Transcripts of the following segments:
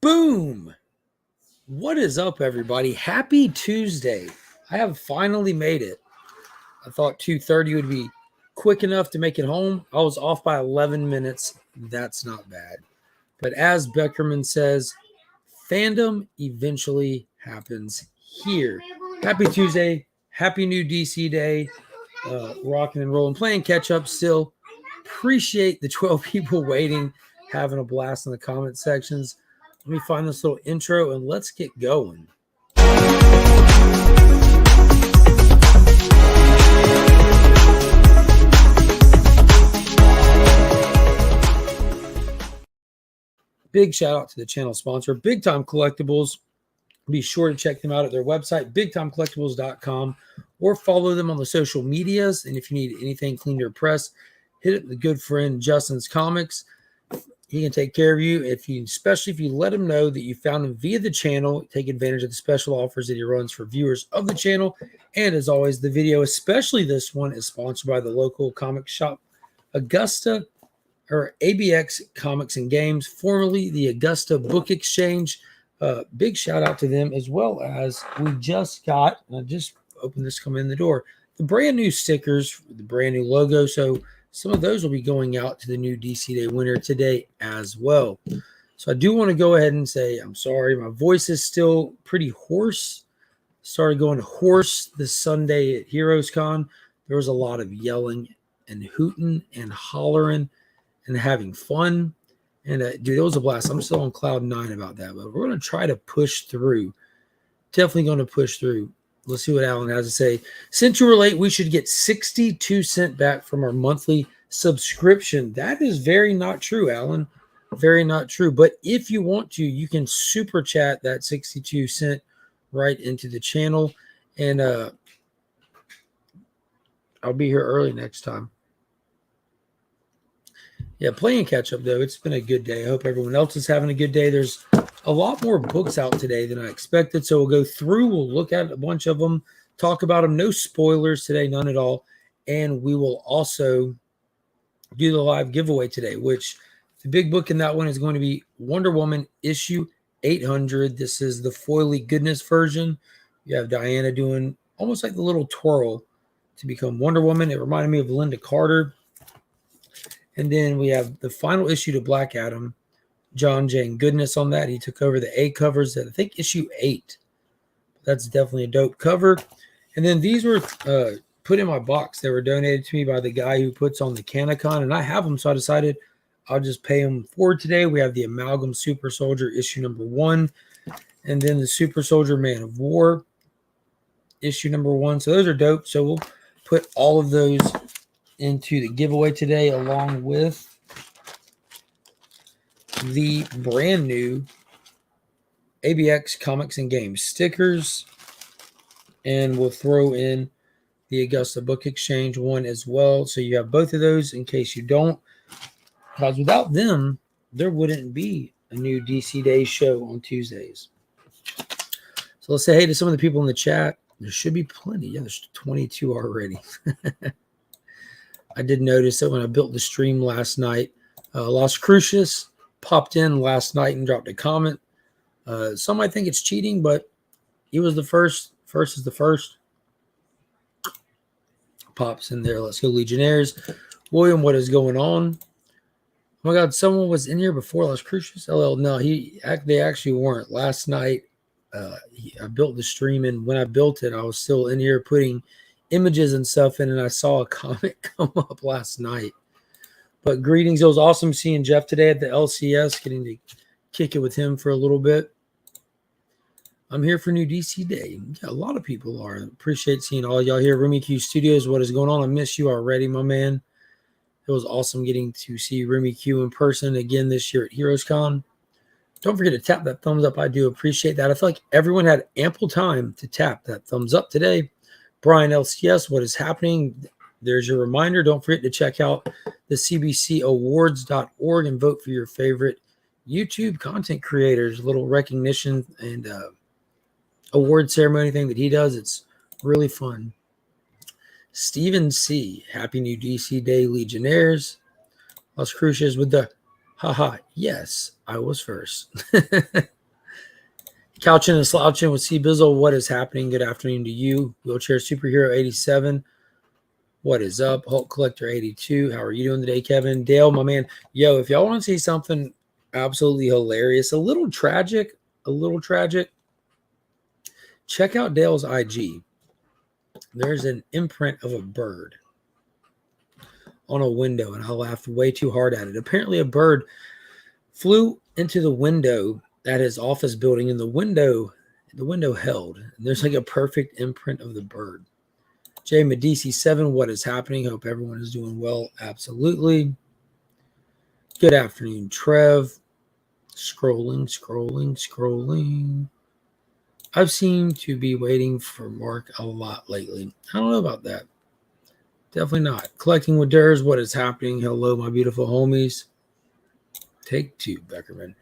Boom! What is up, everybody? Happy Tuesday. I have finally made it. I thought 2:30 would be quick enough to make it home. I was off by 11 minutes. That's not bad. But as Beckerman says, fandom eventually happens here. Happy Tuesday. Happy new DC day. Rocking and rolling. Playing catch up still. Appreciate the 12 people waiting, having a blast in the comment sections. Let me find this little intro and let's get going. Big shout out to the channel sponsor, Big Time Collectibles. Be sure to check them out at their website, bigtimecollectibles.com, or follow them on the social medias. And if you need anything clean to press, hit it with the good friend Justin's Comics. He can take care of you, especially if you let him know that you found him via the channel. Take advantage of the special offers that he runs for viewers of the channel. And as always, the video, especially this one, is sponsored by the local comic shop, Augusta, or ABX Comics and Games, formerly the Augusta Book Exchange. Big shout out to them, as well as we just got, I just opened this coming in the door, the brand new stickers, the brand new logo. So some of those will be going out to the new DC Day winner today as well. So I do want to go ahead and say I'm sorry. My voice is still pretty hoarse. Started going hoarse this Sunday at Heroes Con. There was a lot of yelling and hooting and hollering and having fun. And dude, it was a blast. I'm still on cloud 9 about that, but we're going to try to push through. Definitely going to push through. Let's see what Alan has to say. Since you were late, we should get 62 cents back from our monthly subscription. That is very not true, Alan. Very not true. But if you want to, you can super chat that 62 cent right into the channel. And I'll be here early next time. Yeah, playing catch up, though. It's been a good day. I hope everyone else is having a good day. There's a lot more books out today than I expected. So we'll go through. We'll look at a bunch of them, talk about them. No spoilers today, none at all. And we will also do the live giveaway today, which the big book in that one is going to be Wonder Woman issue 800. This is the foily goodness version. You have Diana doing almost like the little twirl to become Wonder Woman. It reminded me of Linda Carter. And then we have the final issue to Black Adam, John Jane Goodness on that. He took over the A covers at, I think, issue 8. That's definitely a dope cover. And then these were put in my box. They were donated to me by the guy who puts on the Canicon, and I have them, so I decided I'll just pay them forward today. We have the Amalgam Super Soldier issue number 1, and then the Super Soldier Man of War issue number 1. So those are dope. So we'll put all of those into the giveaway today, along with the brand new ABX Comics and Games stickers. And we'll throw in the Augusta Book Exchange one as well. So you have both of those in case you don't. Because without them, there wouldn't be a new DC Day show on Tuesdays. So let's say hey to some of the people in the chat. There should be plenty. Yeah, there's 22 already. I did notice that when I built the stream last night, Las Crucius popped in last night and dropped a comment. Some might think it's cheating, but he was the first. First is the first. Pops in there. Let's go Legionnaires. William, what is going on? Oh my God, someone was in here before Las Crucius. LL, no, they actually weren't. Last night, I built the stream, and when I built it, I was still in here putting images and stuff in, and I saw a comment come up last night. But greetings. It was awesome seeing Jeff today at the LCS, getting to kick it with him for a little bit. I'm here for new DC Day. Yeah, a lot of people are. Appreciate seeing all y'all here. Remy Q Studios, what is going on? I miss you already, my man. It was awesome getting to see Remy Q in person again this year at Heroes Con. Don't forget to tap that thumbs up. I do appreciate that. I feel like everyone had ample time to tap that thumbs up today. Brian LCS, what is happening? There's your reminder. Don't forget to check out the cbcawards.org and vote for your favorite YouTube content creators. A little recognition and award ceremony thing that he does. It's really fun. Stephen C. Happy New DC Day, Legionnaires. Las Cruces with the Haha, yes, I was first. Couching and slouching with C Bizzle. What is happening? Good afternoon to you. Wheelchair Superhero 87. What is up? Hulk Collector 82. How are you doing today, Kevin? Dale, my man. Yo, if y'all want to see something absolutely hilarious, a little tragic, check out Dale's IG. There's an imprint of a bird on a window, and I laughed way too hard at it. Apparently, a bird flew into the window at his office building, and the window held. And there's like a perfect imprint of the bird. Jay Medici 7, what is happening? Hope everyone is doing well. Absolutely. Good afternoon, Trev. Scrolling. I've seemed to be waiting for Mark a lot lately. I don't know about that. Definitely not. Collecting with Durs, what is happening? Hello, my beautiful homies. Take 2, Beckerman.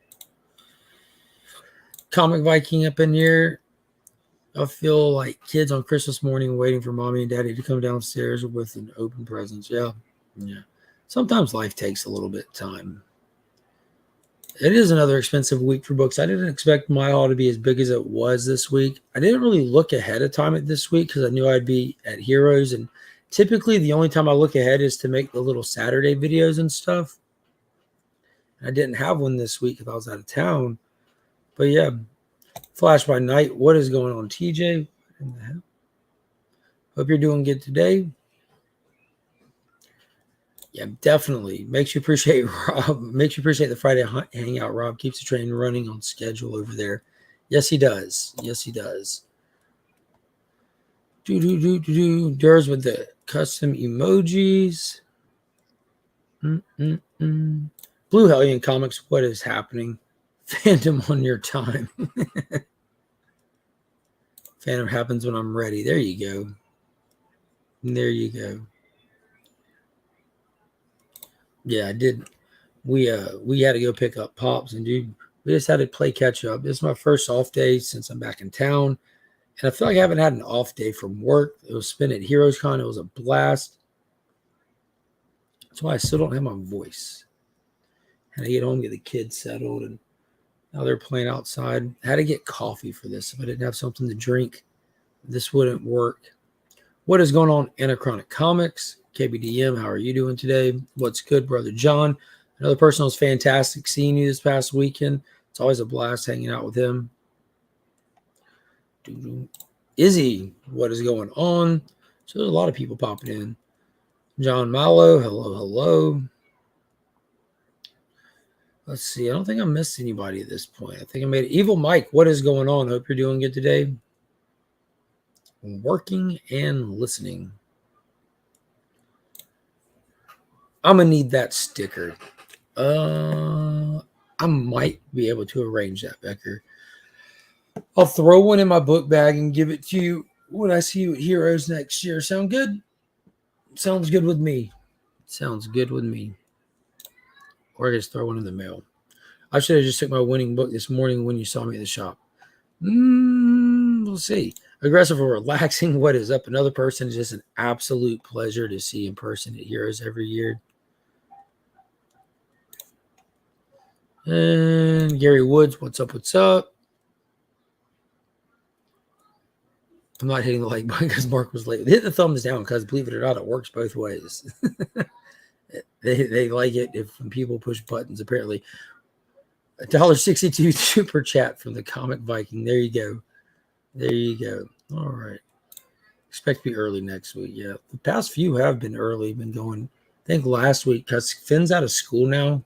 Comic Viking up in here. I feel like kids on Christmas morning waiting for mommy and daddy to come downstairs with an open presents. Yeah. Sometimes life takes a little bit of time. It is another expensive week for books. I didn't expect my haul to be as big as it was this week. I didn't really look ahead of time at this week because I knew I'd be at Heroes. And typically the only time I look ahead is to make the little Saturday videos and stuff. I didn't have one this week because I was out of town. But yeah, Flash by Night. What is going on, TJ? Hope you're doing good today. Yeah, definitely. Makes you appreciate Rob. Makes you appreciate the Friday hangout. Rob keeps the train running on schedule over there. Yes, he does. Durs with the custom emojis. Blue Hellion Comics. What is happening? Phantom on your time. Phantom happens when I'm ready. There you go. Yeah, I did. We had to go pick up Pops, and dude, we just had to play catch up. This is my first off day since I'm back in town, and I feel like I haven't had an off day from work. It was spent at Heroes Con. It was a blast. That's why I still don't have my voice. Had to get home, get the kids settled, and now they're playing outside. I had to get coffee for this. If I didn't have something to drink, this wouldn't work. What is going on, Anachronic Comics? KBDM, how are you doing today? What's good, Brother John? Another person was fantastic seeing you this past weekend. It's always a blast hanging out with him. Izzy, what is going on? So there's a lot of people popping in. John Mallow, hello. Let's see. I don't think I missed anybody at this point. I think I made it. Evil Mike, what is going on? Hope you're doing good today. Working and listening. I'm going to need that sticker. I might be able to arrange that, Becker. I'll throw one in my book bag and give it to you when I see you at Heroes next year. Sound good? Sounds good with me. Or I just throw one in the mail. I should have just took my winning book this morning when you saw me at the shop. We'll see. Aggressive or relaxing. What is up? Another person is just an absolute pleasure to see in person at Heroes every year. And Gary Woods, what's up? I'm not hitting the like button because Mark was late. Hit the thumbs down because, believe it or not, it works both ways. they like it when people push buttons, apparently. $1.62 super chat from the Comic Viking. There you go. All right. Expect to be early next week. Yeah. The past few have been early, been going, I think last week, because Finn's out of school now.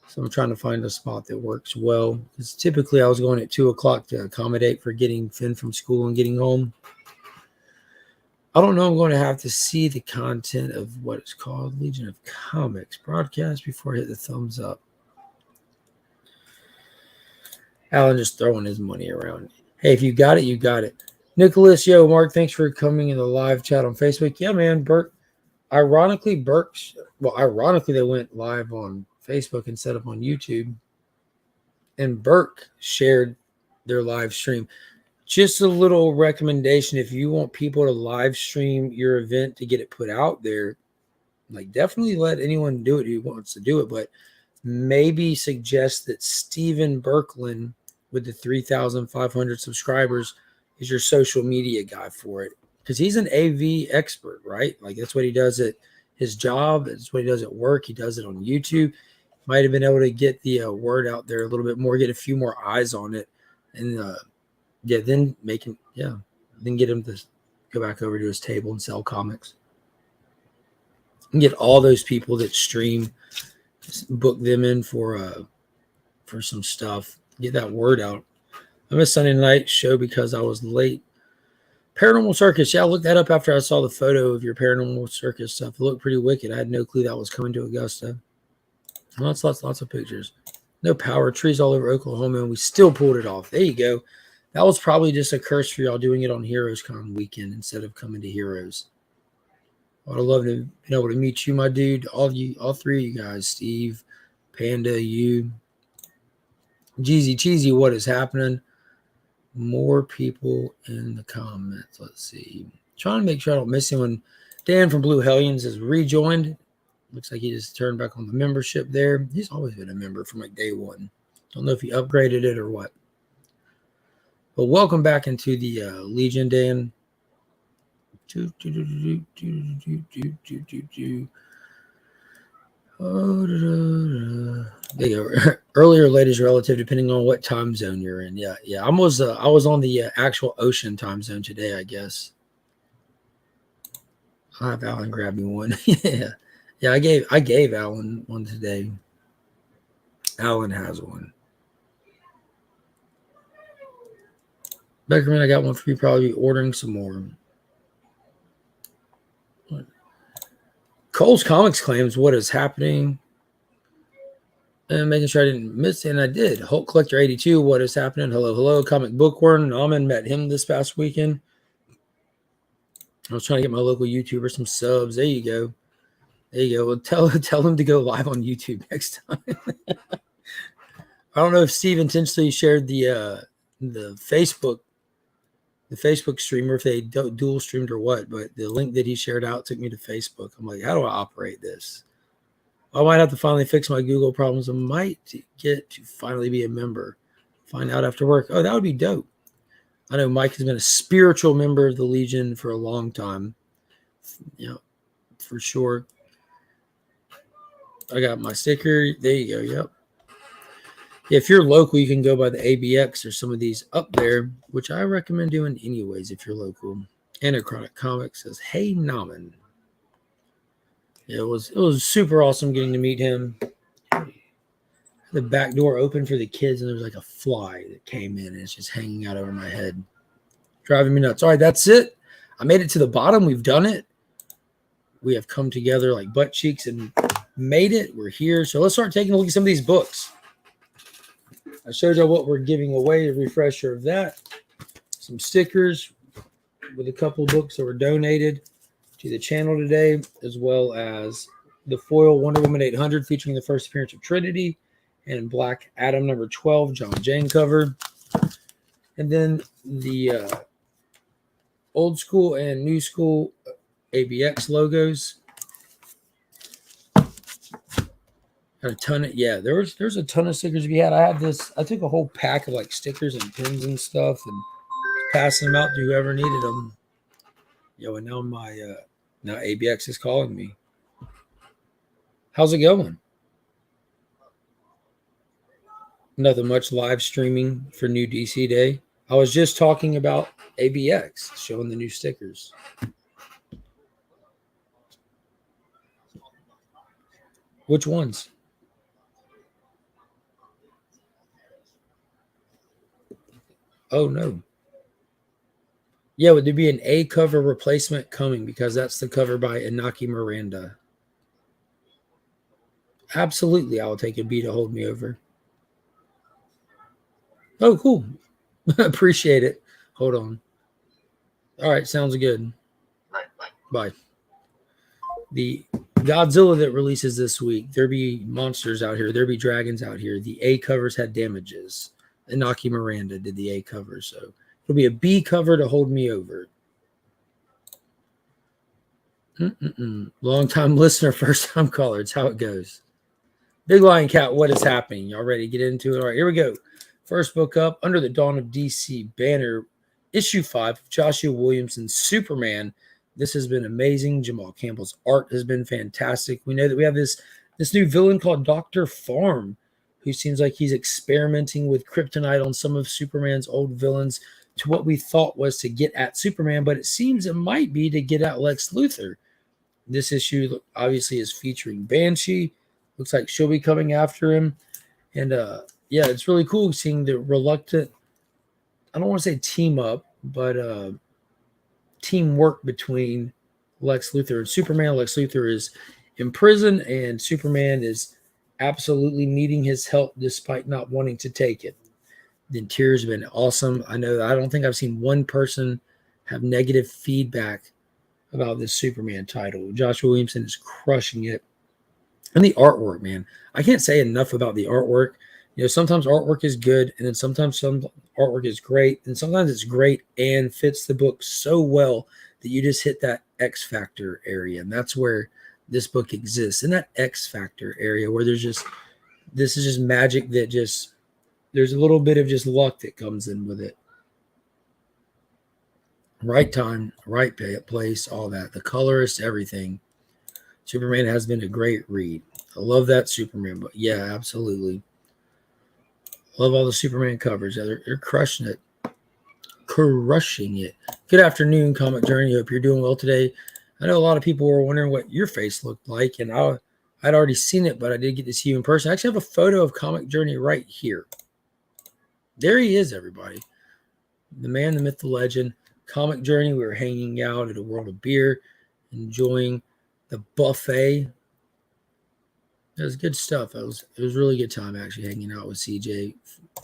So I'm trying to find a spot that works well. Because typically I was going at 2 o'clock to accommodate for getting Finn from school and getting home. I don't know. I'm going to have to see the content of what is called Legion of Comics broadcast before I hit the thumbs up. Alan just throwing his money around. Hey, if you got it, you got it. Nicholas, yo, Mark, thanks for coming in the live chat on Facebook. Yeah, man, Burke. Ironically, they went live on Facebook instead of on YouTube. And Burke shared their live stream. Just a little recommendation. If you want people to live stream your event to get it put out there, like definitely let anyone do it who wants to do it. But maybe suggest that Steven Berkland with the 3,500 subscribers is your social media guy for it. Because he's an AV expert, right? Like that's what he does at his job. That's what he does at work. He does it on YouTube. Might have been able to get the word out there a little bit more, get a few more eyes on it. And then then get him to go back over to his table and sell comics. And get all those people that stream, book them in for some stuff. Get that word out. I missed Sunday night show because I was late. Paranormal Circus. Yeah, I looked that up after I saw the photo of your Paranormal Circus stuff. It looked pretty wicked. I had no clue that was coming to Augusta. Lots of pictures. No power. Trees all over Oklahoma, and we still pulled it off. There you go. That was probably just a curse for y'all doing it on Heroes Con weekend instead of coming to Heroes. I would love to be able to meet you, my dude. All three of you guys. Steve, Panda, you. Jeezy Cheesy, what is happening? More people in the comments. Let's see. Trying to make sure I don't miss anyone. Dan from Blue Hellions has rejoined. Looks like he just turned back on the membership there. He's always been a member from like day one. Don't know if he upgraded it or what. But welcome back into the Legion, Dan. There you go. Early or late is relative depending on what time zone you're in. Yeah. I was on the actual ocean time zone today, I guess. I'll have Alan grab me one. Yeah. I gave Alan one today. Alan has one. Beckerman, I got one for you. Probably ordering some more. Cole's Comics claims what is happening. And making sure I didn't miss it, and I did. Hulk Collector 82, what is happening? Hello. Comic Bookworm. Nauman, met him this past weekend. I was trying to get my local YouTuber some subs. There you go. Well, tell him to go live on YouTube next time. I don't know if Steve intentionally shared the Facebook stream or if they dual streamed or what, but the link that he shared out took me to Facebook. I'm like, how do I operate this? I might have to finally fix my Google problems. I might get to finally be a member. Find out after work. Oh, that would be dope. I know Mike has been a spiritual member of the Legion for a long time. For sure. I got my sticker. There you go. Yep. If you're local, you can go by the ABX or some of these up there, which I recommend doing anyways if you're local. Anachronic Comics says, hey, Nauman. It was super awesome getting to meet him. The back door opened for the kids, and there was like a fly that came in, and it's just hanging out over my head. Driving me nuts. All right, that's it. I made it to the bottom. We've done it. We have come together like butt cheeks and made it. We're here. So let's start taking a look at some of these books. I showed you what we're giving away, a refresher of that. Some stickers with a couple of books that were donated to the channel today, as well as the foil Wonder Woman 800 featuring the first appearance of Trinity and Black Adam number 12, John Jane cover. And then the old school and new school ABX logos. Got a ton of, there's a ton of stickers to be had. I took a whole pack of like stickers and pins and stuff and passing them out to whoever needed them. And now now ABX is calling me. How's it going? Nothing much, live streaming for new DC Day. I was just talking about ABX, showing the new stickers. Which ones? Oh, no. Yeah, would there be an A cover replacement coming? Because that's the cover by Inaki Miranda. Absolutely, I will take a B to hold me over. Oh, cool. Appreciate it. Hold on. All right, sounds good. Bye. The Godzilla that releases this week, there be monsters out here. There be dragons out here. The A covers had damages. Inaki Miranda did the A cover, so it'll be a B cover to hold me over. Long time listener, first time caller. It's how it goes. Big Lion Cat, what is happening? Y'all ready to get into it? All right, here we go. First book up, Under the Dawn of DC banner, issue 5 of Joshua Williamson's Superman. This has been amazing. Jamal Campbell's art has been fantastic. We know that we have this new villain called Dr. Farm, who seems like he's experimenting with kryptonite on some of Superman's old villains to what we thought was to get at Superman, but it seems it might be to get at Lex Luthor. This issue obviously is featuring Banshee. Looks like she'll be coming after him. And yeah, it's really cool seeing the reluctant, I don't want to say team up, but teamwork between Lex Luthor and Superman. Lex Luthor is in prison, and Superman is absolutely needing his help despite not wanting to take it. The interior's been awesome. I don't think I've seen one person have negative feedback about this Superman title. Joshua Williamson is crushing it. And the artwork, man. I can't say enough about the artwork. You know, sometimes artwork is good, and then sometimes some artwork is great, and sometimes it's great and fits the book so well that you just hit that X Factor area. And that's where this book exists, in that X Factor area where this is just magic that just, there's a little bit of just luck that comes in with it. Right time, right place, all that. The colorist, everything. Superman has been a great read. I love that Superman book. Yeah, absolutely. Love all the Superman covers. They're crushing it. Crushing it. Good afternoon, Comic Journey. Hope you're doing well today. I know a lot of people were wondering what your face looked like, and I'd already seen it, but I did get to see you in person. I actually have a photo of Comic Journey right here. There he is, everybody. The man, the myth, the legend. Comic Journey. We were hanging out at a World of Beer, enjoying the buffet. It was good stuff. It was a really good time actually hanging out with CJ.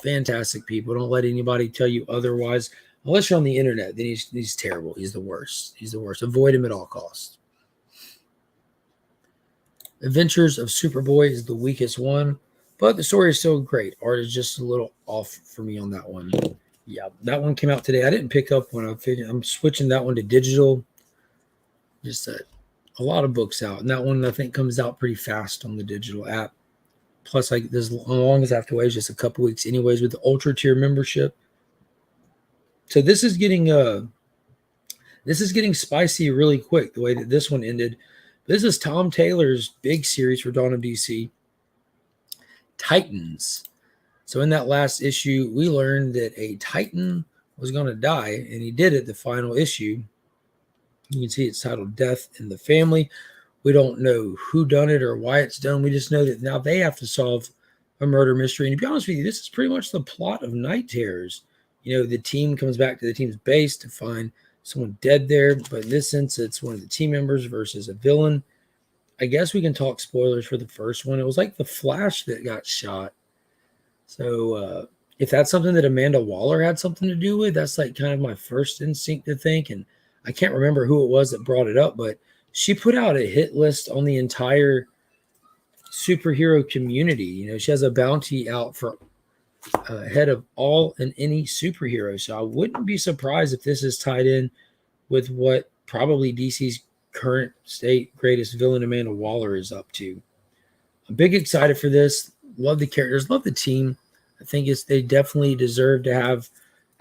Fantastic people. Don't let anybody tell you otherwise. Unless you're on the internet, then he's terrible. He's the worst. He's the worst. Avoid him at all costs. Adventures of Superboy is the weakest one, but the story is still great. Art is just a little off for me on that one. Yeah, that one came out today. I didn't pick up one. I'm switching that one to digital. Just a lot of books out, and that one I think comes out pretty fast on the digital app. Plus, like as long as I have to wait just a couple weeks, anyways, with the Ultra Tier membership. So this is getting spicy really quick. The way that this one ended. This is Tom Taylor's big series for Dawn of DC, Titans. So in that last issue, we learned that a Titan was going to die, and he did it. The final issue. You can see it's titled Death in the Family. We don't know who done it or why it's done. We just know that now they have to solve a murder mystery. And to be honest with you, this is pretty much the plot of Night Terrors. You know, the team comes back to the team's base to find someone dead there. But in this sense, it's one of the team members versus a villain. I guess we can talk spoilers for the first one. It was like the Flash that got shot. So if that's something that Amanda Waller had something to do with, that's like kind of my first instinct to think. And I can't remember who it was that brought it up, but she put out a hit list on the entire superhero community. You know, she has a bounty out for head of all and any superhero. So I wouldn't be surprised if this is tied in with what probably DC's current state greatest villain Amanda Waller is up to. I'm big excited for this. Love the characters, love the team. I think they definitely deserve to have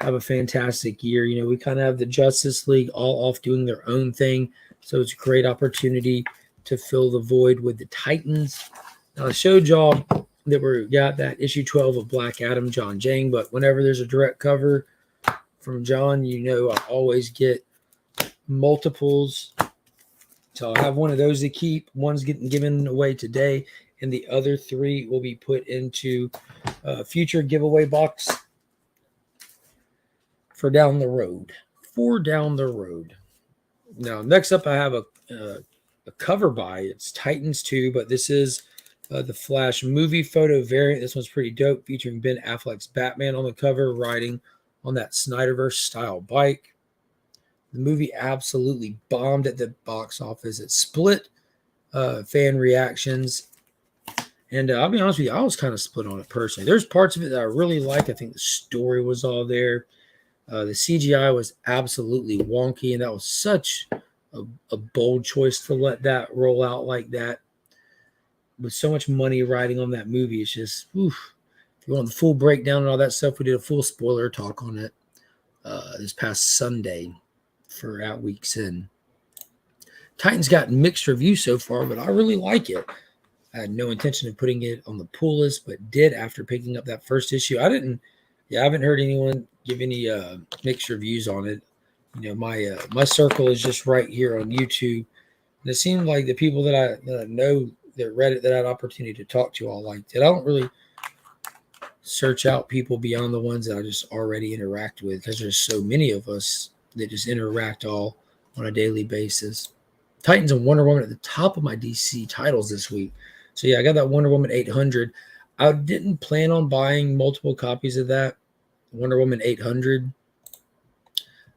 a fantastic year. You know, we kind of have the Justice League all off doing their own thing. So it's a great opportunity to fill the void with the Titans. Now, I showed y'all that we got that issue 12 of Black Adam, John Jang, but whenever there's a direct cover from John, you know I always get multiples. So I'll have one of those to keep. One's getting given away today, and the other 3 will be put into a future giveaway box for down the road. Now, next up, I have a cover by. It's Titans 2, but this is the Flash movie photo variant. This one's pretty dope, featuring Ben Affleck's Batman on the cover, riding on that Snyderverse style bike. The movie absolutely bombed at the box office. It split fan reactions. And I'll be honest with you, I was kind of split on it personally. There's parts of it that I really liked. I think the story was all there. The CGI was absolutely wonky, and that was such a bold choice to let that roll out like that. with so much money riding on that movie, it's just, oof. If you want the full breakdown and all that stuff, we did a full spoiler talk on it this past Sunday for At Week's End. Titans got mixed reviews so far, but I really like it. I had no intention of putting it on the pull list, but did after picking up that first issue. I haven't heard anyone give any mixed reviews on it. My circle is just right here on YouTube. And it seemed like the people that I know that read it, that I had opportunity to talk to, all liked it. I don't really search out people beyond the ones that I just already interact with, because there's so many of us that just interact all on a daily basis. Titans and Wonder Woman at the top of my DC titles this week. So yeah, I got that Wonder Woman 800. I didn't plan on buying multiple copies of that Wonder Woman 800.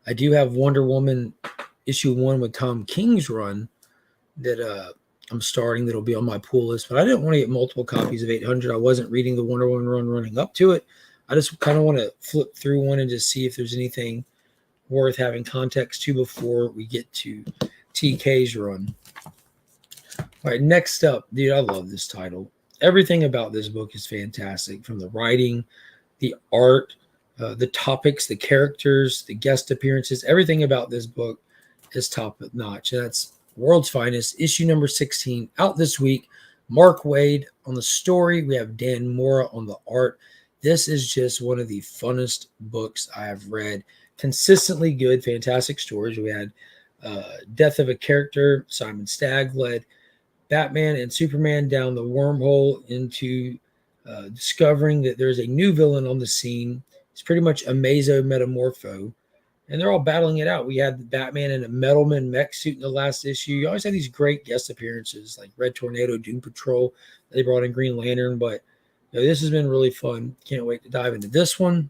I do have Wonder Woman issue 1 with Tom King's run that I'm starting, that'll be on my pool list, but I didn't want to get multiple copies of 800. I wasn't reading the Wonder Woman run running up to it. I just kind of want to flip through one and just see if there's anything worth having context to before we get to TK's run. All right, next up, dude, I love this title. Everything about this book is fantastic, from the writing, the art, the topics, the characters, the guest appearances. Everything about this book is top notch. That's World's Finest, issue number 16, out this week. Mark Waid on the story. We have Dan Mora on the art. This is just one of the funnest books I have read. Consistently good, fantastic stories. We had death of a character. Simon Stagg led Batman and Superman down the wormhole into discovering that there's a new villain on the scene. It's pretty much a metamorpho. And they're all battling it out. We had the Batman in a Metalman mech suit in the last issue. You always have these great guest appearances like Red Tornado, Doom Patrol. They brought in Green Lantern. But this has been really fun. Can't wait to dive into this one.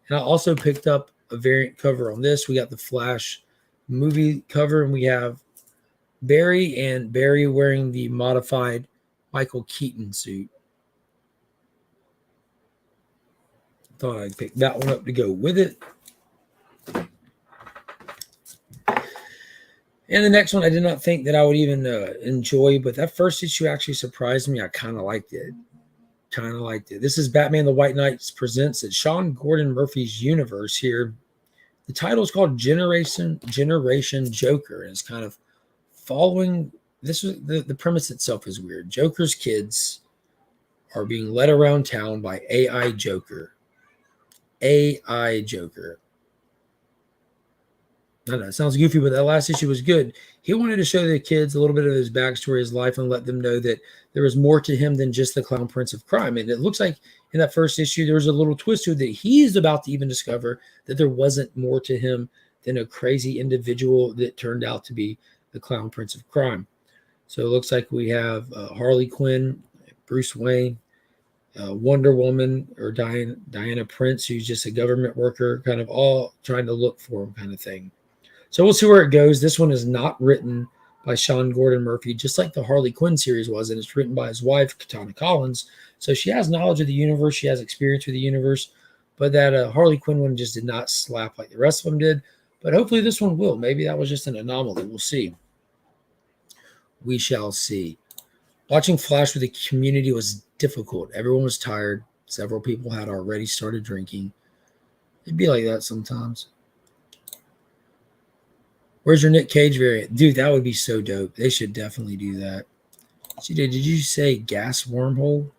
And I also picked up a variant cover on this. We got the Flash movie cover, and we have Barry wearing the modified Michael Keaton suit. Thought I'd pick that one up to go with it. And the next one I did not think that I would even enjoy, but that first issue actually surprised me. I kind of liked it. This is Batman the White Knight presents at Sean Gordon Murphy's universe here. The title is called Generation Joker, and it's kind of following this. The premise itself is weird. Joker's kids are being led around town by AI Joker. I know it sounds goofy, but that last issue was good. He wanted to show the kids a little bit of his backstory, his life, and let them know that there was more to him than just the Clown Prince of Crime. And it looks like in that first issue, there was a little twist to it that he's about to even discover that there wasn't more to him than a crazy individual that turned out to be the Clown Prince of Crime. So it looks like we have Harley Quinn, Bruce Wayne, Wonder Woman, or Diana Prince, who's just a government worker, kind of all trying to look for him kind of thing. So we'll see where it goes. This one is not written by Sean Gordon Murphy, just like the Harley Quinn series was, and it's written by his wife, Katana Collins. So she has knowledge of the universe. She has experience with the universe. But that Harley Quinn one just did not slap like the rest of them did. But hopefully this one will. Maybe that was just an anomaly. We'll see. We shall see. Watching Flash with the community was difficult. Everyone was tired. Several people had already started drinking. It'd be like that sometimes. Where's your Nick Cage variant? Dude, that would be so dope. They should definitely do that. Did you say gas wormhole?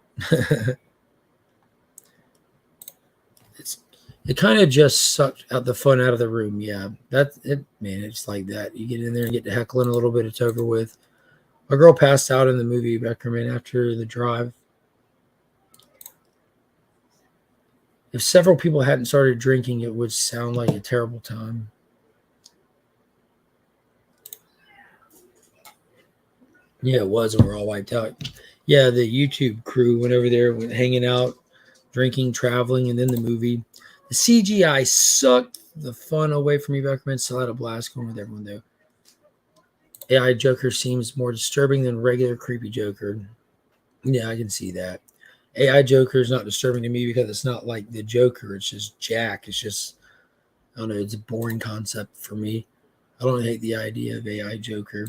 It kind of just sucked out the fun out of the room. Yeah, that's it, man. It's like that. You get in there and get to heckling a little bit. It's over with. A girl passed out in the movie Beckerman after the drive. If several people hadn't started drinking, it would sound like a terrible time. Yeah, it was, and we're all wiped out. Yeah, the YouTube crew went over there, went hanging out, drinking, traveling, and then the movie. The CGI sucked the fun away from me. Beckerman still had a blast going with everyone, though. AI Joker seems more disturbing than regular creepy Joker. Yeah, I can see that. AI Joker is not disturbing to me because it's not like the Joker. It's just Jack. It's just, I don't know, it's a boring concept for me. I don't hate the idea of AI Joker.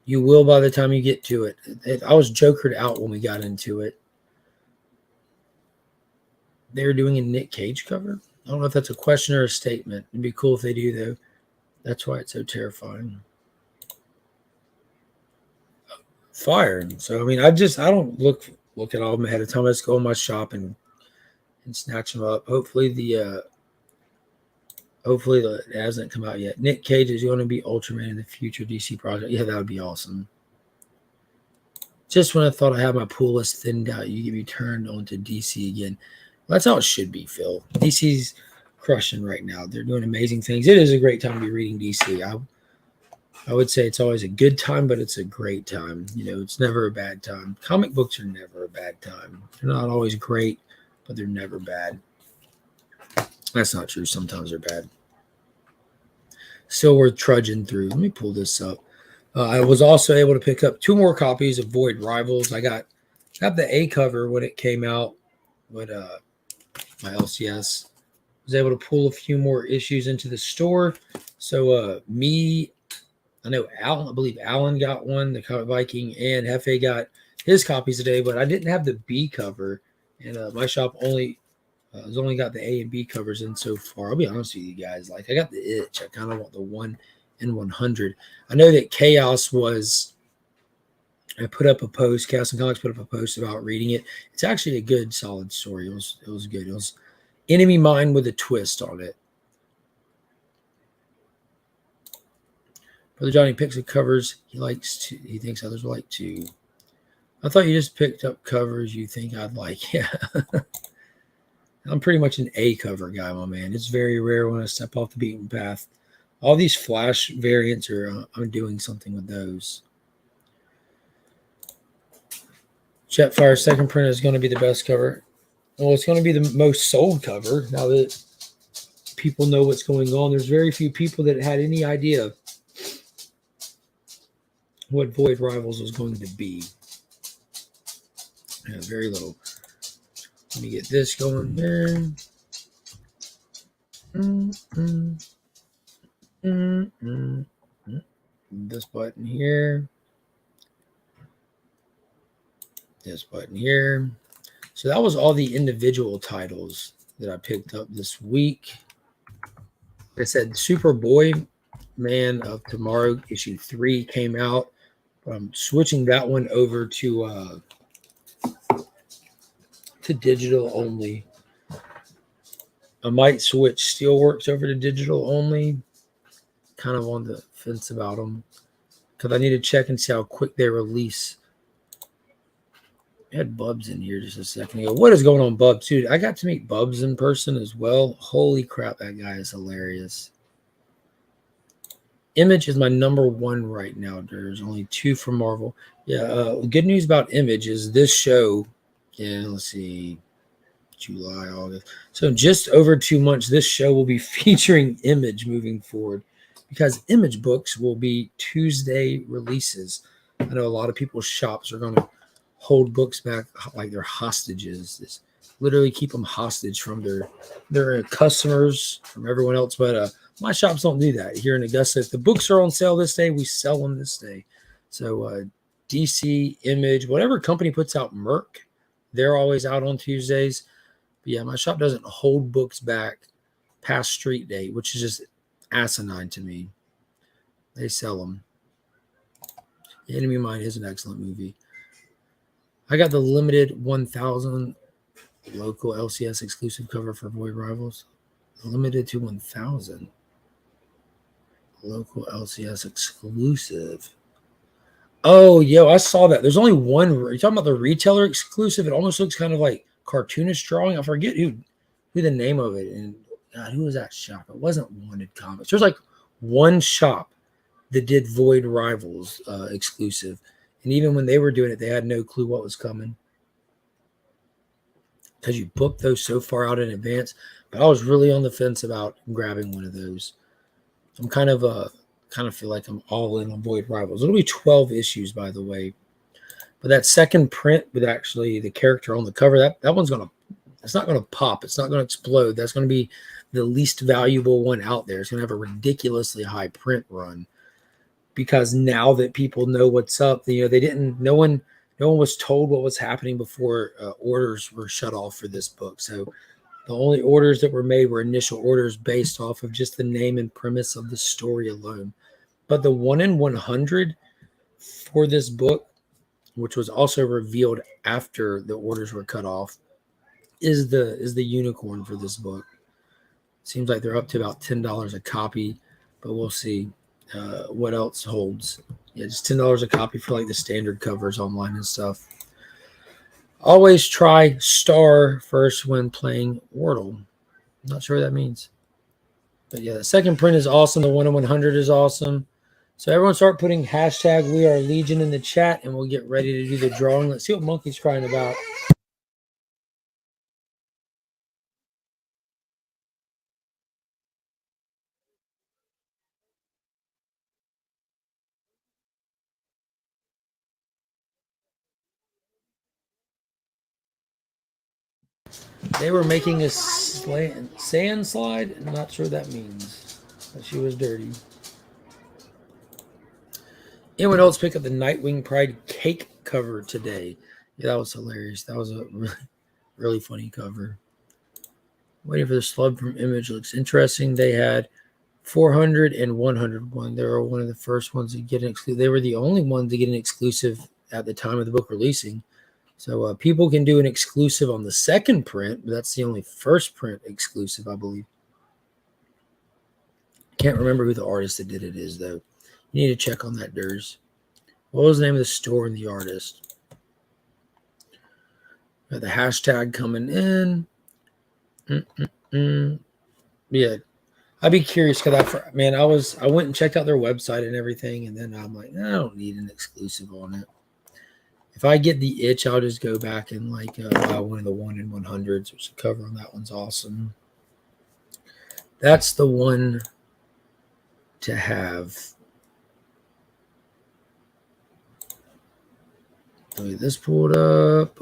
You will by the time you get to it. I was jokered out when we got into it. They were doing a Nick Cage cover. I don't know if that's a question or a statement. It'd be cool if they do, though. That's why it's so terrifying. Fire. So I mean, I don't look at all of them ahead of time. I just go in my shop and snatch them up. Hopefully it hasn't come out yet. Nick Cage is going to be Ultraman in the future DC project. Yeah, that would be awesome. Just when I thought I had my pool list thinned out, you get me turned onto DC again. Well, that's how it should be, Phil. DC's crushing right now. They're doing amazing things. It is a great time to be reading DC. I would say it's always a good time, but it's a great time. You know, it's never a bad time. Comic books are never a bad time. They're not always great, but they're never bad. That's not true. Sometimes they're bad. Still worth trudging through. Let me pull this up. I was also able to pick up 2 more copies of Void Rivals. I got the A cover when it came out with my LCS. Was able to pull a few more issues into the store. So I know I believe Alan got one, the Comic Viking, and Hefe got his copies today, but I didn't have the B cover, and my shop has only got the A and B covers in so far. I'll be honest with you guys, like I got the itch. I kind of want the 1 in 100. I know that Chaos was. I put up a post. Chaos and Comics put up a post about reading it. It's actually a good, solid story. It was good. It was Enemy Mine with a twist on it. Brother Johnny picks up covers he thinks others will like too. I thought you just picked up covers you think I'd like. Yeah. I'm pretty much an A cover guy, my man. It's very rare when I step off the beaten path. All these Flash variants I'm doing something with those. Jetfire's second print is going to be the best cover. Well, it's going to be the most sold cover now that people know what's going on. There's very few people that had any idea what Void Rivals was going to be. Yeah, very little. Let me get this going there. This button here. This button here. So that was all the individual titles that I picked up this week. Like I said, Superboy Man of Tomorrow issue 3 came out. I'm switching that one over to digital only. I might switch Steelworks over to digital only. Kind of on the fence about them because I need to check and see how quick they release. I had Bubs in here just a second ago. What is going on, Bubs? Dude, I got to meet Bubs in person as well. Holy crap, that guy is hilarious. Image is my number 1 right now. There's only 2 from Marvel. Yeah, good news about Image is this show, let's see, July, August. So just over 2 months, this show will be featuring Image moving forward because Image books will be Tuesday releases. I know a lot of people's shops are going to hold books back like they're hostages. Just literally keep them hostage from their customers, from everyone else. But my shops don't do that. Here in Augusta, if the books are on sale this day, we sell them this day. So DC, Image, whatever company puts out Merc, they're always out on Tuesdays. But yeah, my shop doesn't hold books back past street day, which is just asinine to me. They sell them. Enemy Mine is an excellent movie. I got the limited 1,000 local LCS exclusive cover for Void Rivals. Limited to 1,000 local LCS exclusive. Oh, yo, I saw that. There's only one. You're talking about the retailer exclusive. It almost looks kind of like cartoonish drawing. I forget who the name of it. And God, who was that shop? It wasn't Wanted Comics. There's like one shop that did Void Rivals exclusive. And even when they were doing it, they had no clue what was coming because you booked those so far out in advance. But I was really on the fence about grabbing one of those. I'm kind of feel like I'm all in on Void Rivals. It'll be 12 issues, by the way. But that second print with actually the character on the cover, that one's it's not gonna pop. It's not gonna explode. That's gonna be the least valuable one out there. It's gonna have a ridiculously high print run because now that people know what's up, they didn't. No one was told what was happening before orders were shut off for this book. So the only orders that were made were initial orders based off of just the name and premise of the story alone. But the 1 in 100 for this book, which was also revealed after the orders were cut off, is the unicorn for this book. Seems like they're up to about $10 a copy, but we'll see what else holds. Yeah, just $10 a copy for like the standard covers online and stuff. Always try star first when playing Wordle. Not sure what that means. But yeah, the second print is awesome. The 1 in 100 is awesome. So everyone start putting hashtag We Are Legion in the chat, and we'll get ready to do the drawing. Let's see what Monkey's crying about. They were making a sand slide. I'm not sure what that means. But she was dirty. Anyone else pick up the Nightwing Pride cake cover today? Yeah, that was hilarious. That was a really, really funny cover. Waiting for the slub from Image. Looks interesting. They had 400 and 101. They were one of the first ones to get an exclusive. They were the only ones to get an exclusive at the time of the book releasing. So people can do an exclusive on the second print, but that's the only first print exclusive, I believe. Can't remember who the artist that did it is, though. You need to check on that, Durs. What was the name of the store and the artist? Got the hashtag coming in. Yeah, I'd be curious because I went and checked out their website and everything, and then I'm like, I don't need an exclusive on it. If I get the itch, I'll just go back and buy one of the 1 in 100s, which the cover on that one's awesome. That's the one to have. Let me get this pulled up.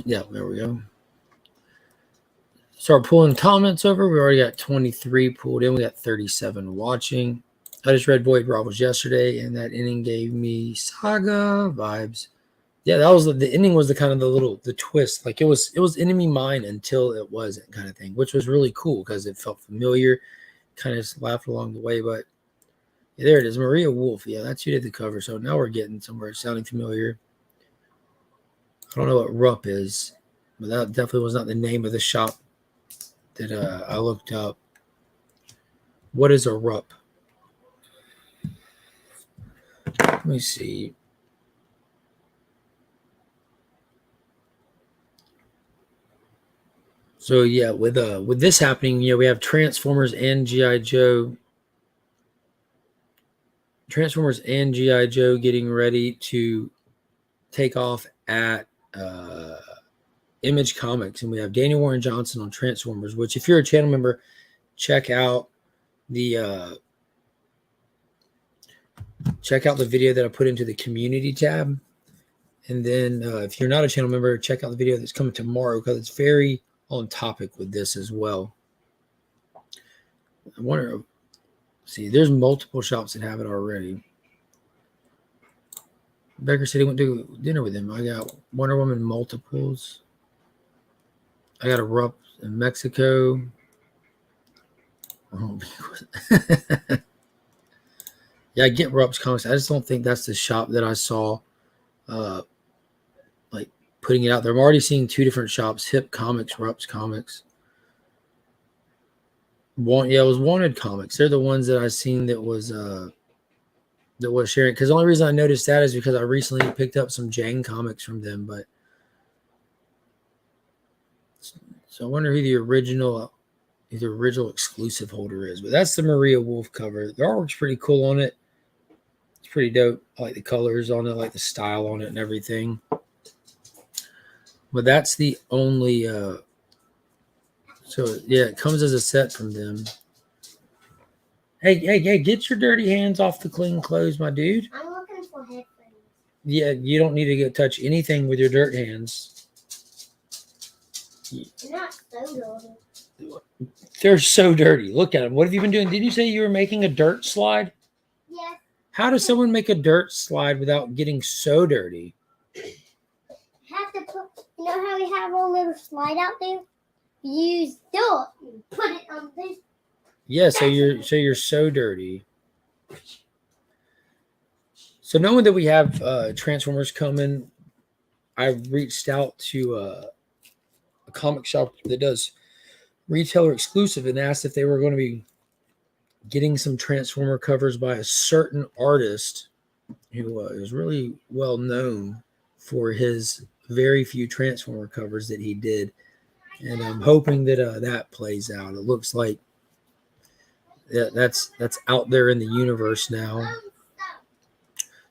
Yeah, there we go. Start pulling comments over. We already got 23 pulled in. We got 37 watching. I just read Void Bravos yesterday, and that ending gave me Saga vibes. Yeah, that was the ending was the kind of the twist. Like it was enemy mine until it wasn't kind of thing, which was really cool because it felt familiar. Kind of just laughed along the way, but yeah, there it is. Maria Wolf. Yeah, that's who did the cover. So now we're getting somewhere. It's sounding familiar. I don't know what Rupp is, but that definitely was not the name of the shop that I looked up. What is a Rupp? Let me see. So yeah, with this happening, we have Transformers and G.I. Joe. Transformers and G.I. Joe getting ready to take off at Image Comics, and we have Daniel Warren Johnson on Transformers, which if you're a channel member, check out the video that I put into the community tab. And then if you're not a channel member, check out the video that's coming tomorrow because it's very on topic with this as well. I wonder, see, there's multiple shops that have it already. Becker said he went to dinner with him. I got Wonder Woman multiples. I got a Rupp in Mexico. Oh, yeah, I get Rupp's comics. I just don't think that's the shop that I saw putting it out there. I'm already seeing two different shops, Hip Comics, Rupp's Comics. It was Wanted Comics. They're the ones that I've seen that was sharing. Because the only reason I noticed that is because I recently picked up some Jang comics from them. But so I wonder who the original exclusive holder is. But that's the Maria Wolf cover. The artwork's pretty cool on it. It's pretty dope. I like the colors on it, I like the style on it and everything. But that's the only so yeah, it comes as a set from them. Hey, get your dirty hands off the clean clothes, my dude. I'm looking for headphones. Yeah, you don't need to touch anything with your dirt hands. Not so dirty. They're so dirty. Look at them. What have you been doing? Did you say you were making a dirt slide? Yes. How does someone make a dirt slide without getting so dirty? Have to put. You know how we have a little slide out there? Use dirt and put it on this. Yeah, so you're so dirty. So knowing that we have Transformers coming, I reached out to a comic shop that does retailer exclusive and asked if they were going to be getting some Transformer covers by a certain artist who is really well known for his very few Transformer covers that he did. And I'm hoping that that plays out. It looks like that's out there in the universe now.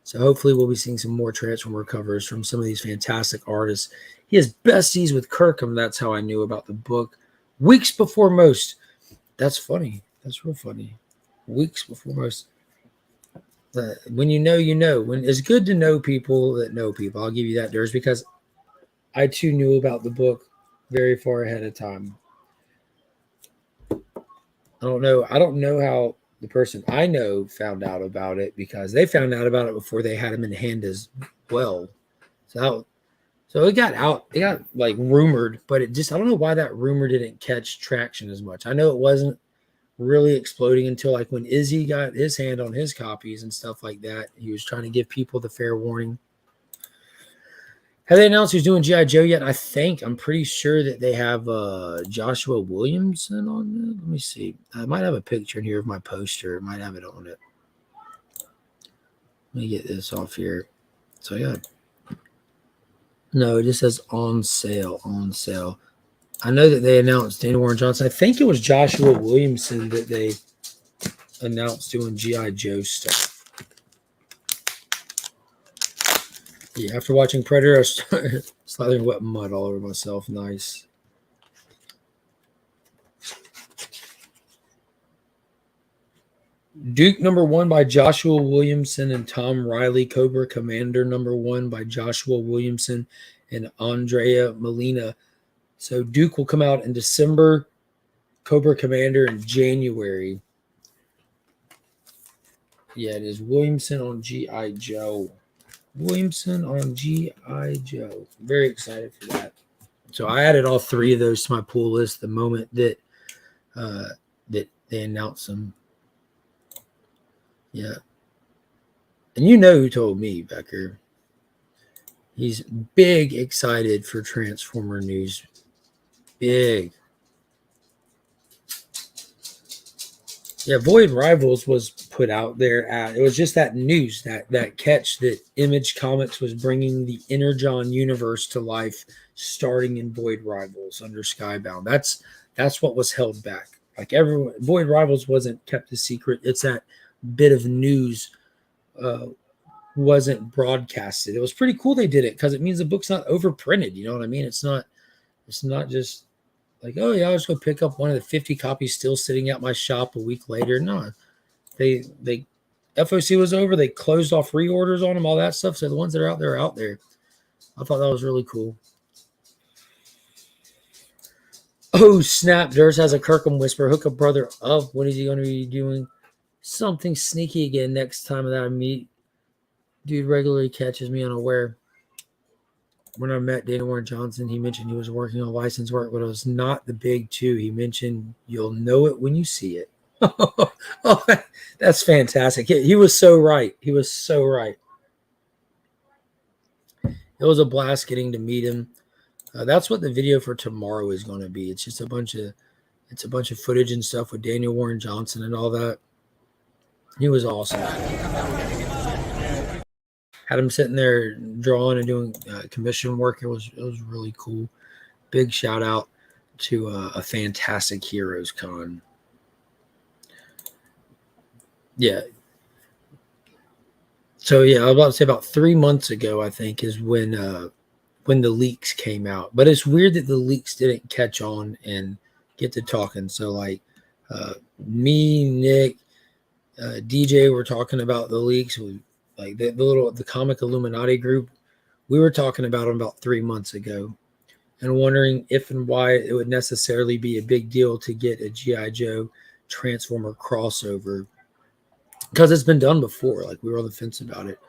So hopefully we'll be seeing some more Transformer covers from some of these fantastic artists. He has besties with Kirkham. That's how I knew about the book. Weeks before most. That's funny. That's real funny. Weeks before most. When you know, you know. When it's good to know people that know people. I'll give you that, Durs, because I too knew about the book very far ahead of time. I don't know how the person I know found out about it, because they found out about it before they had him in hand as well. So it got out. It got like rumored, but it just, I don't know why that rumor didn't catch traction as much. I know it wasn't really exploding until like when Izzy got his hand on his copies and stuff like that. He was trying to give people the fair warning. Have they announced who's doing G.I. Joe yet? I'm pretty sure that they have Joshua Williamson on it. Let me see. I might have a picture in here of my poster. It might have it on it. Let me get this off here. So yeah. No, it just says on sale. I know that they announced Dana Warren Johnson. I think it was Joshua Williamson that they announced doing G.I. Joe stuff. Yeah, after watching Predator, I started slathering wet mud all over myself. Nice. Duke #1 by Joshua Williamson and Tom Riley. Cobra Commander #1 by Joshua Williamson and Andrea Molina. So Duke will come out in December. Cobra Commander in January. Yeah, it is Williamson on G.I. Joe. Williamson on G.I. Joe. Very excited for that. So I added all three of those to my pull list the moment that that they announced them. Yeah. And you know who told me, Becker. He's big excited for Transformer news. Big. Yeah, Void Rivals was put out there. It was just that news, that catch that Image Comics was bringing the Energon universe to life, starting in Void Rivals under Skybound. That's what was held back. Like everyone, Void Rivals wasn't kept a secret. It's that bit of news wasn't broadcasted. It was pretty cool they did it because it means the book's not overprinted. You know what I mean? It's not just like, oh yeah, I'll just go pick up one of the 50 copies still sitting at my shop a week later. No, they FOC was over. They closed off reorders on them, all that stuff. So the ones that are out there are out there. I thought that was really cool. Oh snap! Durs has a Kirkham whisper. Hook a brother up. When is he going to be doing something sneaky again next time that I meet? Dude regularly catches me unaware. When I met Dana Warren Johnson, he mentioned he was working on license work, but it was not the big two. He mentioned you'll know it when you see it. Oh, that's fantastic. He was so right. He was so right. It was a blast getting to meet him. That's what the video for tomorrow is going to be. It's just a bunch of footage and stuff with Daniel Warren Johnson and all that. He was awesome. Had him sitting there drawing and doing commission work. It was really cool. Big shout out to a fantastic Heroes Con. Yeah. So yeah, I was about to say about 3 months ago, I think, is when the leaks came out. But it's weird that the leaks didn't catch on and get to talking. So like me, Nick, DJ were talking about the leaks. Like the comic Illuminati group, we were talking about them about 3 months ago. and wondering if and why it would necessarily be a big deal to get a G.I. Joe Transformer crossover, because it's been done before. Like, we were on the fence about it.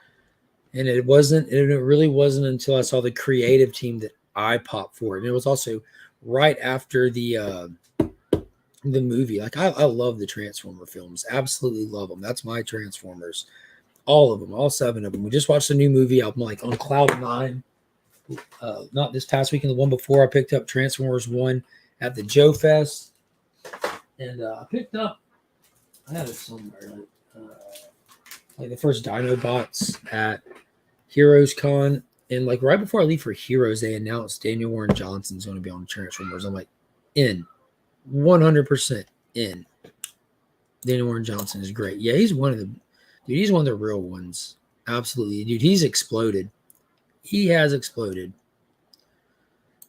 And it really wasn't until I saw the creative team that I popped for it. And it was also right after the movie. Like, I love the Transformer films. Absolutely love them. That's my Transformers. All of them, all 7 of them. We just watched the new movie. I'm like on cloud 9. Not this past weekend, the one before, I picked up Transformers 1 at the Joe Fest. And I had it somewhere. Like the first Dinobots at Heroes Con. And like right before I leave for Heroes, they announced Daniel Warren Johnson's going to be on Transformers. I'm like, in. 100% in. Daniel Warren Johnson is great. Yeah, he's one of the real ones. Absolutely. Dude, he's exploded. He has exploded.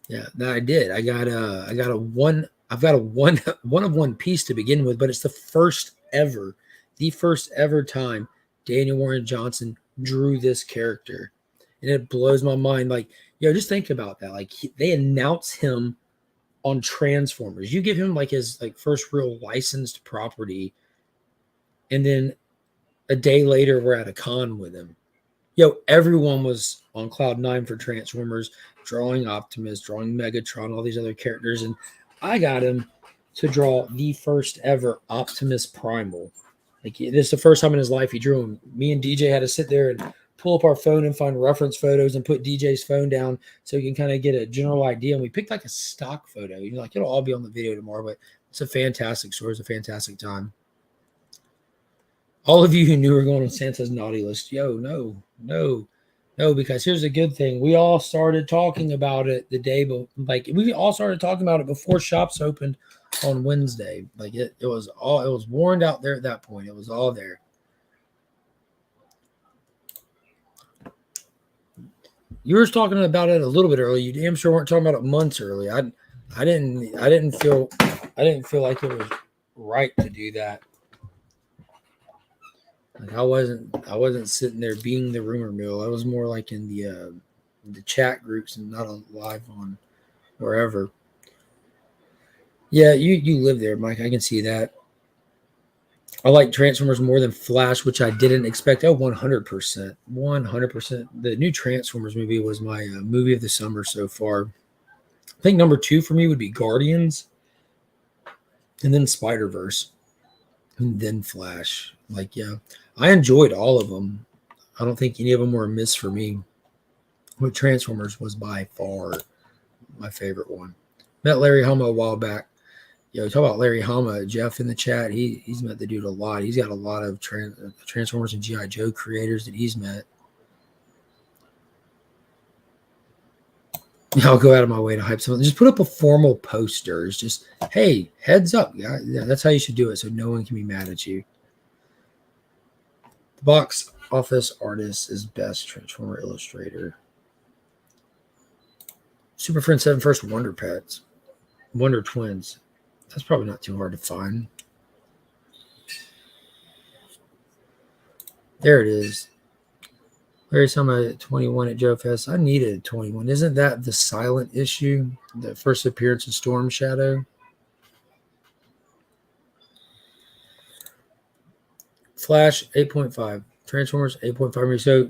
Yeah, that I did. I've got a one of one piece to begin with, but it's the first ever time Daniel Warren Johnson drew this character. And it blows my mind. Like, just think about that. Like, they announce him on Transformers. You give him like his like first real licensed property, and then a day later we're at a con with him. Everyone was on cloud 9 for Transformers, drawing Optimus, drawing Megatron, all these other characters, and I got him to draw the first ever Optimus Primal. Like, this is the first time in his life he drew him. Me and DJ had to sit there and pull up our phone and find reference photos and put DJ's phone down so you can kind of get a general idea. And we picked like a stock photo. Like, it'll all be on the video tomorrow, but it's a fantastic story. It's a fantastic time. All of you who knew we were going on Santa's naughty list, no, because here's the good thing. We all started talking about it the day before. Like, we all started talking about it before shops opened on Wednesday. Like, it was warned out there at that point. It was all there. You were talking about it a little bit early. You damn sure weren't talking about it months early. I didn't feel like it was right to do that. Like, I wasn't sitting there being the rumor mill. I was more like in the chat groups and not on live on wherever. Yeah, you live there, Mike. I can see that. I like Transformers more than Flash, which I didn't expect. Oh, 100%. 100%. The new Transformers movie was my movie of the summer so far. I think number 2 for me would be Guardians, and then Spider-Verse, and then Flash. Like, yeah, I enjoyed all of them. I don't think any of them were a miss for me. But Transformers was by far my favorite one. Met Larry Hama a while back. Talk about Larry Hama, Jeff in the chat. He's met the dude a lot. He's got a lot of Transformers and G.I. Joe creators that he's met. I'll go out of my way to hype something. Just put up a formal poster. It's just, hey, heads up. Yeah, that's how you should do it, so no one can be mad at you. The box office artist is best Transformer illustrator. Super Friend 7 first Wonder Pets. Wonder Twins. That's probably not too hard to find. There it is. Larry Sama 21 at Joe Fest. I needed a 21. Isn't that the silent issue? The first appearance of Storm Shadow? Flash 8.5. Transformers 8.5. So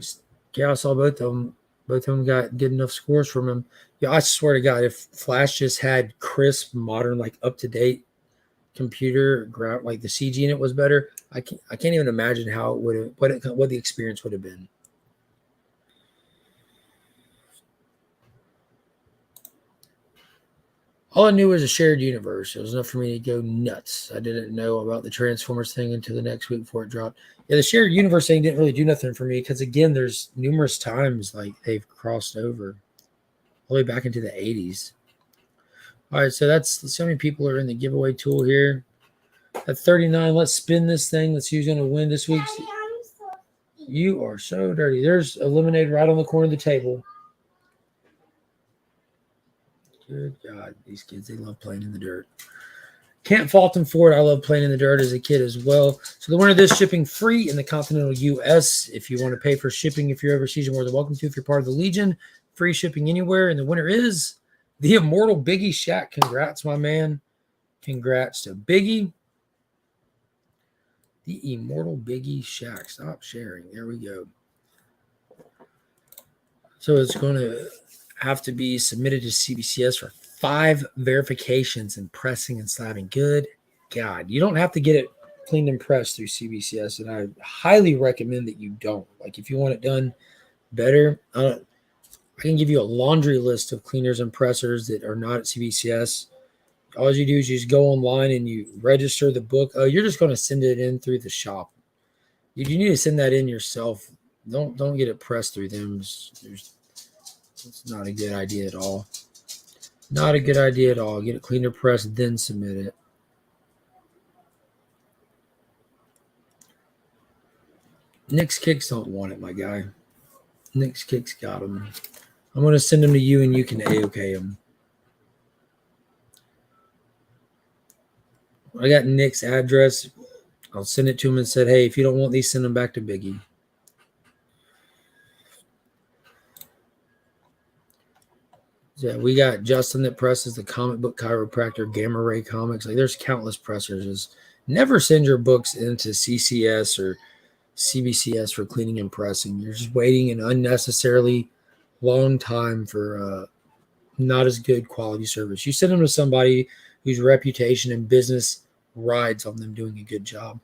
yeah, I saw both of them. Both of them got good enough scores from him. Yeah, I swear to God, if Flash just had crisp, modern, like up-to-date computer, like the CG in it was better, I can't even imagine how it would have, what the experience would have been. All I knew was a shared universe. It was enough for me to go nuts. I didn't know about the Transformers thing until the next week before it dropped. Yeah, the shared universe thing didn't really do nothing for me because, again, there's numerous times like they've crossed over all the way back into the 80s. All right, so that's how many people are in the giveaway tool here. At 39, let's spin this thing. Let's see who's going to win this week. You are so dirty. There's a lemonade right on the corner of the table. Good God, these kids, they love playing in the dirt. Can't fault them for it. I love playing in the dirt as a kid as well. So the winner of this, shipping free in the continental U.S. If you want to pay for shipping, if you're overseas, you're more than welcome to. If you're part of the Legion, free shipping anywhere. And the winner is The immortal Biggie Shack. Congrats, my man. Congrats to Biggie. The immortal Biggie Shack. Stop sharing. There we go. So it's going to have to be submitted to CBCS for 5 verifications and pressing and slabbing. Good God. You don't have to get it cleaned and pressed through CBCS, and I highly recommend that you don't. Like, if you want it done better, I can give you a laundry list of cleaners and pressers that are not at CBCS. All you do is you just go online and you register the book. Oh, you're just going to send it in through the shop. You need to send that in yourself. Don't get it pressed through them. It's not a good idea at all. Not a good idea at all. Get it cleaned or pressed, then submit it. Nick's Kicks don't want it, my guy. Nick's Kicks got them. I'm going to send them to you, and you can A-OK them. I got Nick's address. I'll send it to him and said, hey, if you don't want these, send them back to Biggie. Yeah, we got Justin that presses the comic book chiropractor, Gamma Ray Comics. Like, there's countless pressers. Just never send your books into CCS or CBCS for cleaning and pressing. You're just waiting an unnecessarily long time for not as good quality service. You send them to somebody whose reputation and business rides on them doing a good job.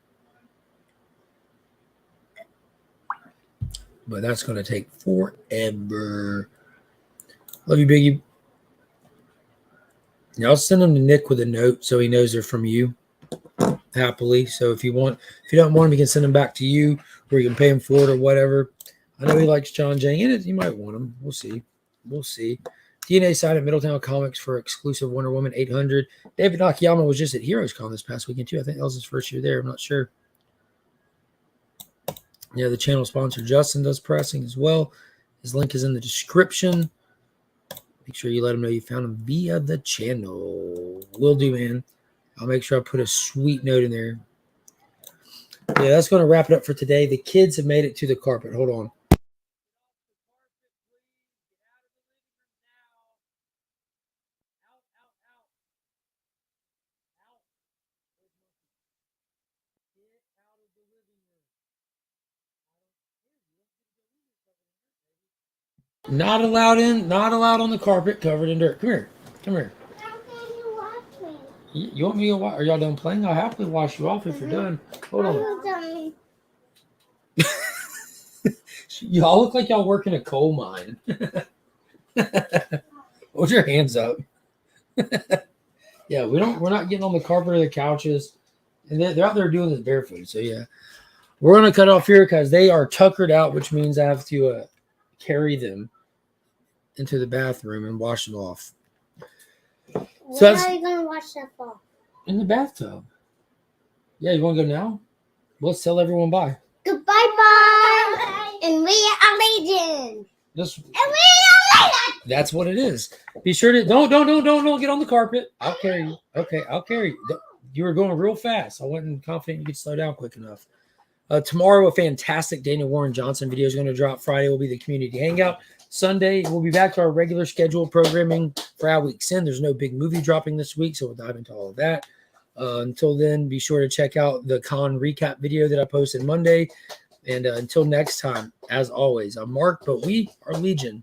But that's going to take forever. Love you, Biggie. Now I'll send them to Nick with a note so he knows they're from you happily. So if you don't want them, you can send them back to you, or you can pay him for it or whatever. I know he likes John Jang, and you might want him. We'll see. DNA side at Middletown Comics for exclusive Wonder Woman 800. David Nakayama was just at Heroes Con this past weekend too. I think that was his first year there. I'm not sure. Yeah, the channel sponsor Justin does pressing as well. His link is in the description. Make sure you let him know you found him via the channel. Will do, man. I'll make sure I put a sweet note in there. Yeah, that's going to wrap it up for today. The kids have made it to the carpet. Hold on. Not allowed on the carpet, covered in dirt. Come here. How can you watch me? You want me to watch? Are y'all done playing? I'll happily wash you off if you're done. Hold on. Y'all look like y'all work in a coal mine. Hold your hands up. Yeah, we're not getting on the carpet or the couches. And they're out there doing this barefoot. So yeah. We're gonna cut off here because they are tuckered out, which means I have to carry them into the bathroom and wash them off. Where are you going to wash that off? In the bathtub. Yeah, you want to go now? Let's tell everyone bye. Goodbye, bye. And we are legion. That's what it is. Be sure to don't get on the carpet. I'll carry you. Okay, I'll carry you. You were going real fast. I wasn't confident you could slow down quick enough. Tomorrow, a fantastic Daniel Warren Johnson video is going to drop. Friday will be the community hangout. Sunday, we'll be back to our regular scheduled programming for our week's end. There's no big movie dropping this week, so we'll dive into all of that. Until then, be sure to check out the con recap video that I posted Monday. And until next time, as always, I'm Mark, but we are Legion.